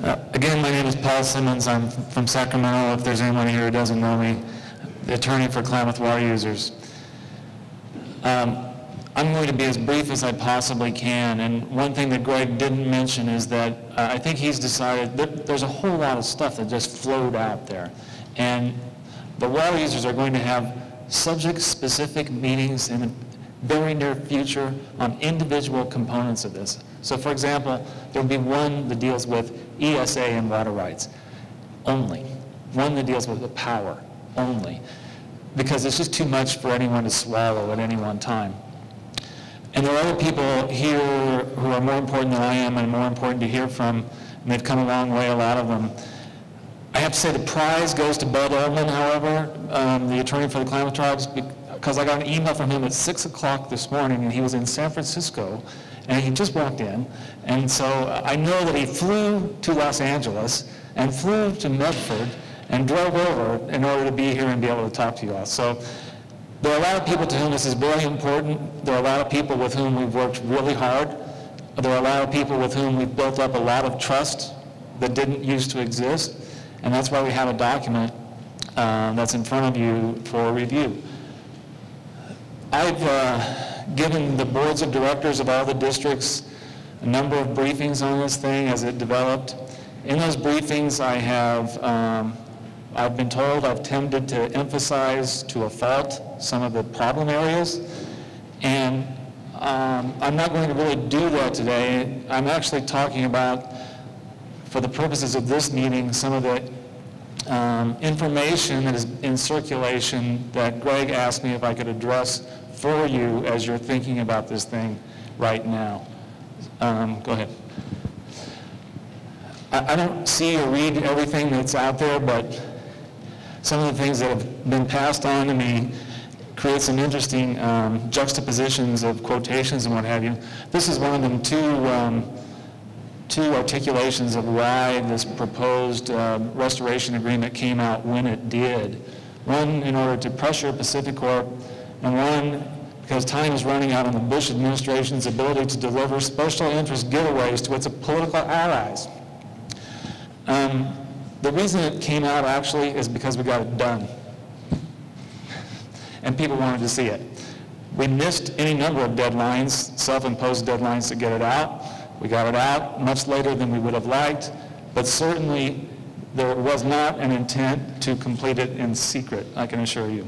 Again, my name is Paul Simmons. I'm from Sacramento, if there's anyone here who doesn't know me, the attorney for Klamath water users. I'm going to be as brief as I possibly can, and one thing that Greg didn't mention is that I think he's decided that there's a whole lot of stuff that just flowed out there, and the water users are going to have subject-specific meetings in the very near future on individual components of this. So for example, there'll be one that deals with ESA and water rights only, one that deals with the power only, because it's just too much for anyone to swallow at any one time. And there are other people here who are more important than I am and more important to hear from, and they've come a long way, a lot of them. I have to say the prize goes to Bud Ehrman, however, the attorney for the Klamath Tribes, because I got an email from him at 6 o'clock this morning, and he was in San Francisco, and he just walked in. And so I know that he flew to Los Angeles and flew to Medford and drove over in order to be here and be able to talk to you all. So there are a lot of people to whom this is very important. There are a lot of people with whom we've worked really hard. There are a lot of people with whom we've built up a lot of trust that didn't used to exist. And that's why we have a document that's in front of you for review. I've given the boards of directors of all the districts a number of briefings on this thing as it developed. In those briefings, I've been told I've tended to emphasize to a fault some of the problem areas, and I'm not going to really do that today. I'm actually talking about, for the purposes of this meeting, some of the information that is in circulation that Greg asked me if I could address for you as you're thinking about this thing right now. Go ahead. I don't see or read everything that's out there, but some of the things that have been passed on to me create some interesting juxtapositions of quotations and what have you. This is one of them, two articulations of why this proposed restoration agreement came out when it did. One in order to pressure Pacificorp, and one because time is running out on the Bush administration's ability to deliver special interest giveaways to its political allies. The reason it came out actually is because we got it done. And people wanted to see it. We missed any number of deadlines, self-imposed deadlines to get it out. We got it out much later than we would have liked, but certainly there was not an intent to complete it in secret, I can assure you.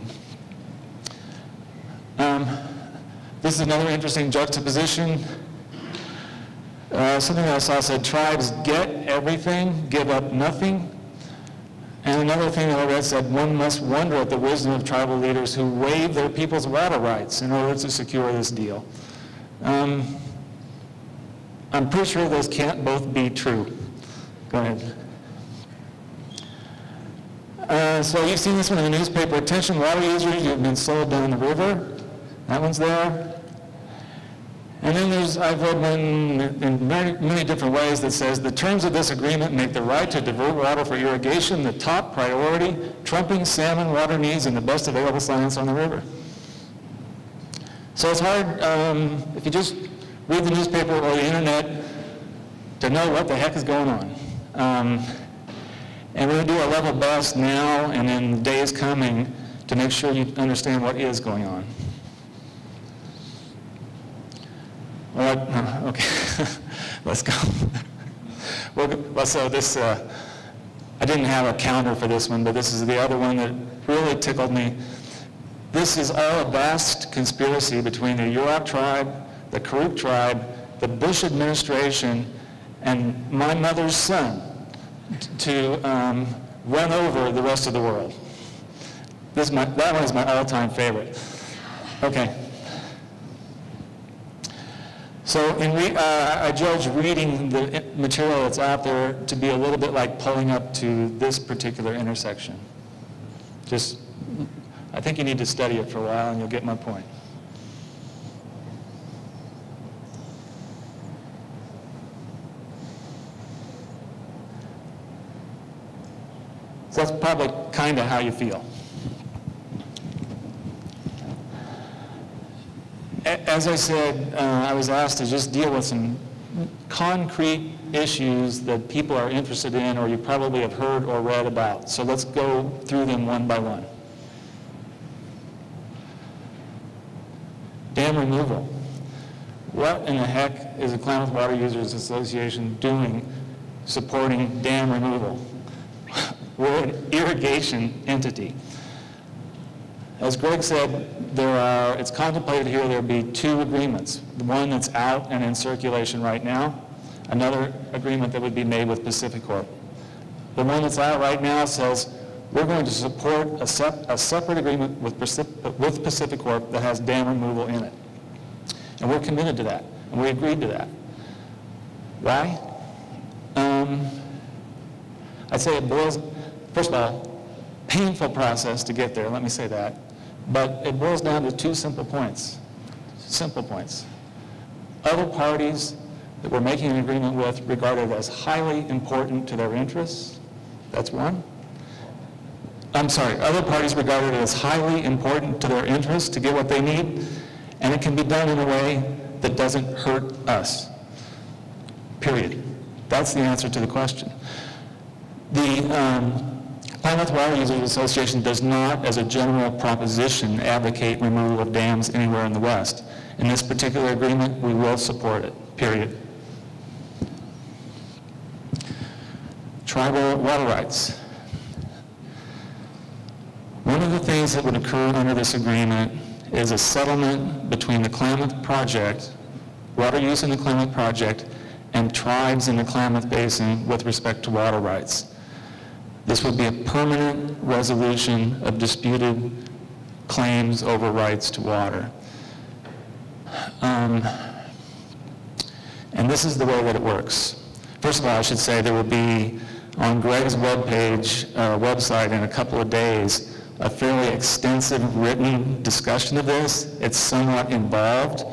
This is another interesting juxtaposition. Something that I saw said, tribes get everything, give up nothing. And another thing that I read said, one must wonder at the wisdom of tribal leaders who waive their people's water rights in order to secure this deal. I'm pretty sure those can't both be true. Go ahead. So you've seen this one in the newspaper. Attention water users, you've been sold down the river. That one's there. And then I've read one in many different ways that says, the terms of this agreement make the right to divert water for irrigation the top priority, trumping salmon water needs and the best available science on the river. So it's hard, if you just read the newspaper or the internet, to know what the heck is going on. And we're going to do our level best now and in the days coming to make sure you understand what is going on. All right, okay, let's go. Well, so this, I didn't have a counter for this one, but this is the other one that really tickled me. This is all a vast conspiracy between the Yurok tribe, the Karuk tribe, the Bush administration, and my mother's son to run over the rest of the world. That one is my all-time favorite. Okay. So I judge reading the material that's out there to be a little bit like pulling up to this particular intersection. I think you need to study it for a while and you'll get my point. So that's probably kind of how you feel. As I said, I was asked to just deal with some concrete issues that people are interested in or you probably have heard or read about. So let's go through them one by one. Dam removal. What in the heck is the Klamath Water Users Association doing supporting dam removal? We're an irrigation entity. As Greg said, it's contemplated here there'll be two agreements. The one that's out and in circulation right now, another agreement that would be made with Pacificorp. The one that's out right now says we're going to support a separate agreement with Pacificorp that has dam removal in it. And we're committed to that, and we agreed to that. Why? I'd say it boils, first of all, painful process to get there, let me say that. But it boils down to two simple points. Simple points. Other parties that we're making an agreement with regarded as highly important to their interests. That's one. Other parties regarded as highly important to their interests to get what they need, and it can be done in a way that doesn't hurt us. Period. That's the answer to the question. The Klamath Water Users Association does not, as a general proposition, advocate removal of dams anywhere in the West. In this particular agreement, we will support it, period. Tribal water rights. One of the things that would occur under this agreement is a settlement between the Klamath Project, water use in the Klamath Project, and tribes in the Klamath Basin with respect to water rights. This would be a permanent resolution of disputed claims over rights to water. And this is the way that it works. First of all, I should say there will be on Greg's website in a couple of days a fairly extensive written discussion of this. It's somewhat involved,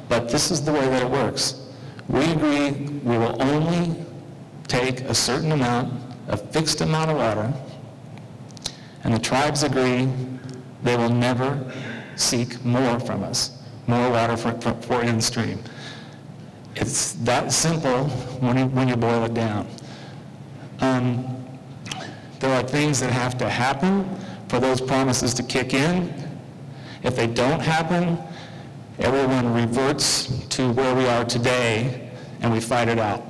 but this is the way that it works. We agree we will only take a certain amount, a fixed amount of water, and the tribes agree they will never seek more from us, more water for in-stream. It's that simple when you boil it down. There are things that have to happen for those promises to kick in. If they don't happen, everyone reverts to where we are today and we fight it out.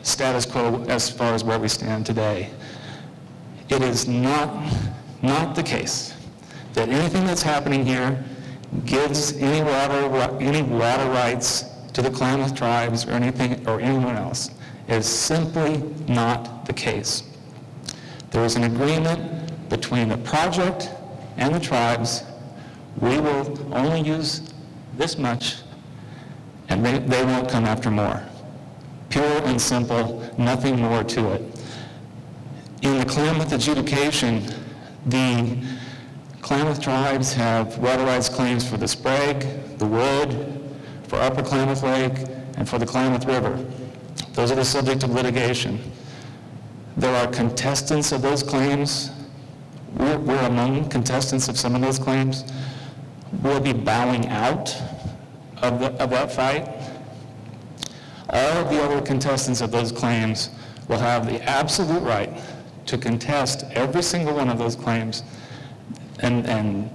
Status quo as far as where we stand today. It is not the case that anything that's happening here gives any water rights to the Klamath tribes or anyone else. It is simply not the case. There is an agreement between the project and the tribes. We will only use this much, and they won't come after more. Pure and simple, nothing more to it. In the Klamath adjudication, the Klamath tribes have water rights claims for the Sprague, the Wood, for Upper Klamath Lake, and for the Klamath River. Those are the subject of litigation. There are contestants of those claims. We're among contestants of some of those claims. We'll be bowing out of that fight. All of the other contestants of those claims will have the absolute right to contest every single one of those claims. And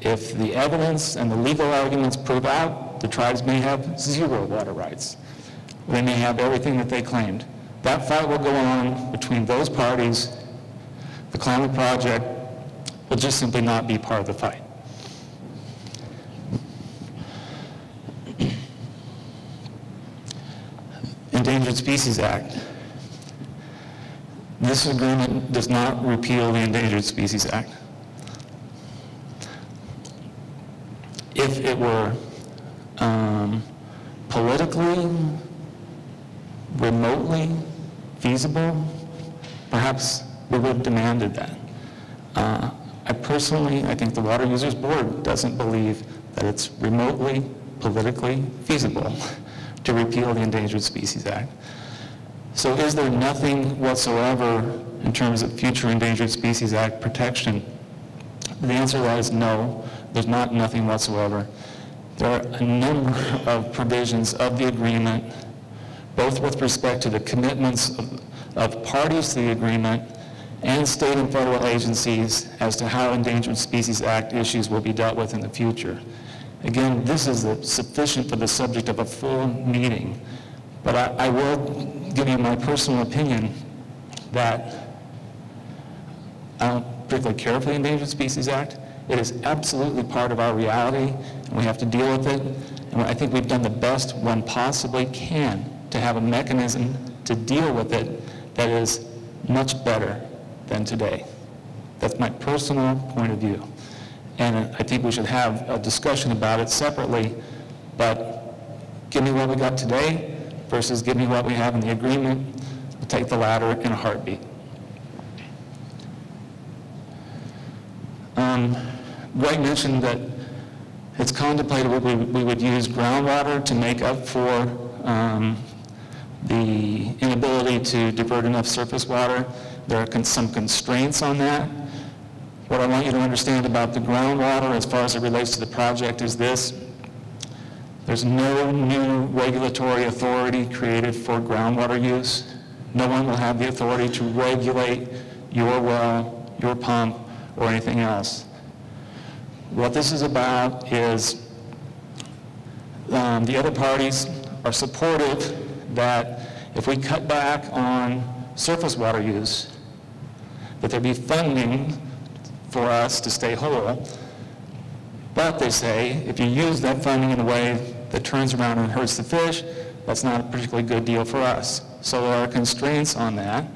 if the evidence and the legal arguments prove out, the tribes may have zero water rights. They may have everything that they claimed. That fight will go on between those parties. The Klamath Project will just simply not be part of the fight. Endangered Species Act. This agreement does not repeal the Endangered Species Act. If it were politically, remotely feasible, perhaps we would have demanded that. I think the Water Users Board doesn't believe that it's remotely politically feasible to repeal the Endangered Species Act. So is there nothing whatsoever in terms of future Endangered Species Act protection? The answer to that is no, there's nothing whatsoever. There are a number of provisions of the agreement both with respect to the commitments of parties to the agreement and state and federal agencies as to how Endangered Species Act issues will be dealt with in the future. Again, this is sufficient for the subject of a full meeting, but I will give you my personal opinion that I don't particularly care for the Endangered Species Act. It is absolutely part of our reality, and we have to deal with it. And I think we've done the best one possibly can to have a mechanism to deal with it that is much better than today. That's my personal point of view. And I think we should have a discussion about it separately, but give me what we got today versus give me what we have in the agreement. We'll take the latter in a heartbeat. Greg mentioned that it's contemplated we would use groundwater to make up for the inability to divert enough surface water. There are some constraints on that. What I want you to understand about the groundwater as far as it relates to the project is this. There's no new regulatory authority created for groundwater use. No one will have the authority to regulate your well, your pump, or anything else. What this is about is the other parties are supportive that if we cut back on surface water use, that there be funding for us to stay whole. But they say, if you use that funding in a way that turns around and hurts the fish, that's not a particularly good deal for us. So there are constraints on that.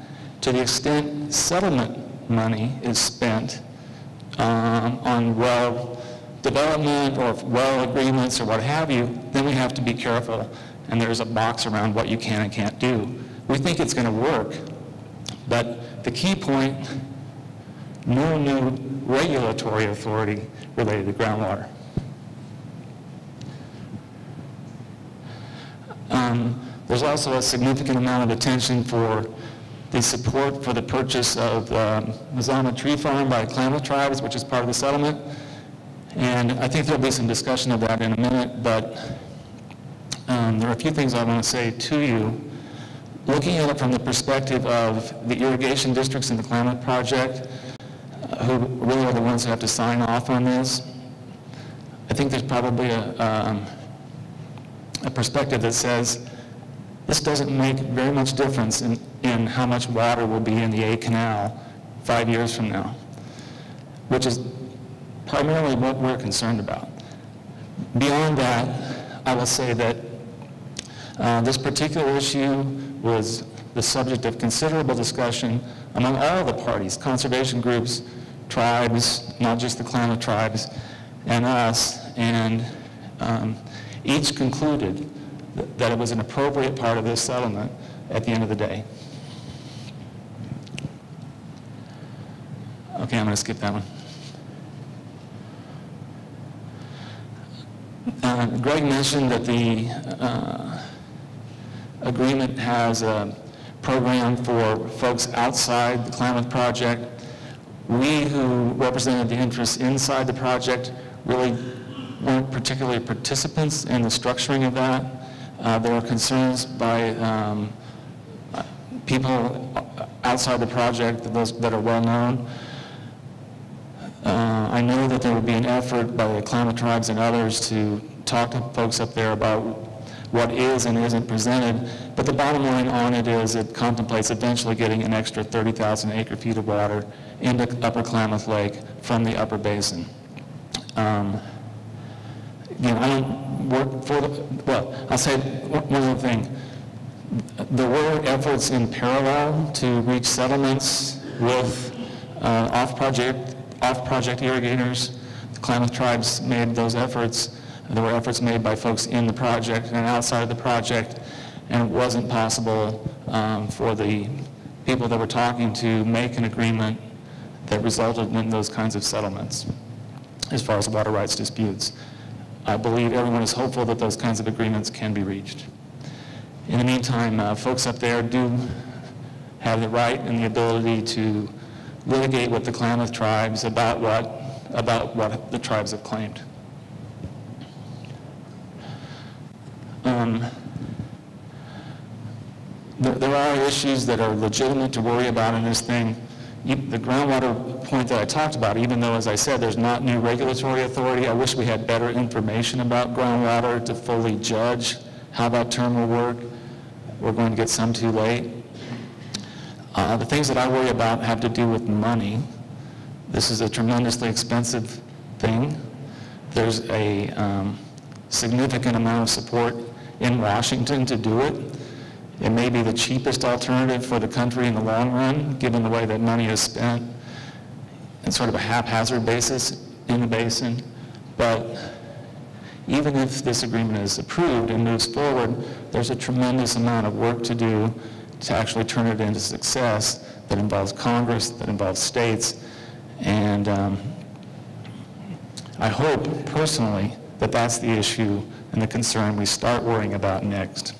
To the extent settlement money is spent on well development or well agreements or what have you, then we have to be careful, and there's a box around what you can and can't do. We think it's going to work, but the key point, no new regulatory authority related to groundwater. There's also a significant amount of attention for the support for the purchase of Mazama Tree Farm by Klamath Tribes, which is part of the settlement. And I think there'll be some discussion of that in a minute, but there are a few things I want to say to you. Looking at it from the perspective of the irrigation districts in the Klamath Project, who really are the ones who have to sign off on this, I think there's probably a perspective that says this doesn't make very much difference in how much water will be in the A Canal 5 years from now, which is primarily what we're concerned about. Beyond that, I will say that this particular issue was the subject of considerable discussion among all the parties, conservation groups, tribes, not just the Klamath tribes, and us, and each concluded that it was an appropriate part of this settlement at the end of the day. Okay, I'm going to skip that one. Greg mentioned that the agreement has a program for folks outside the Klamath Project. We who represented the interests inside the project really weren't particularly participants in the structuring of that. There are concerns by people outside the project, those that are well known. I know that there would be an effort by the Klamath tribes and others to talk to folks up there about what is and isn't presented, but the bottom line on it is it contemplates eventually getting an extra 30,000 acre-feet of water into Upper Klamath Lake from the upper basin. Again, I don't work for well, I'll say one other thing. There were efforts in parallel to reach settlements with off-project irrigators. The Klamath tribes made those efforts. There were efforts made by folks in the project and outside of the project, and it wasn't possible for the people that we're talking to make an agreement that resulted in those kinds of settlements as far as water rights disputes. I believe everyone is hopeful that those kinds of agreements can be reached. In the meantime, folks up there do have the right and the ability to litigate with the Klamath tribes about what the tribes have claimed. There are issues that are legitimate to worry about in this thing. The groundwater point that I talked about, even though, as I said, there's not new regulatory authority, I wish we had better information about groundwater to fully judge how that term will work. We're going to get some too late. The things that I worry about have to do with money. This is a tremendously expensive thing. There's a significant amount of support in Washington to do it. It may be the cheapest alternative for the country in the long run, given the way that money is spent in sort of a haphazard basis in the basin. But even if this agreement is approved and moves forward, there's a tremendous amount of work to do to actually turn it into success that involves Congress, that involves states, and I hope personally that that's the issue and the concern we start worrying about next.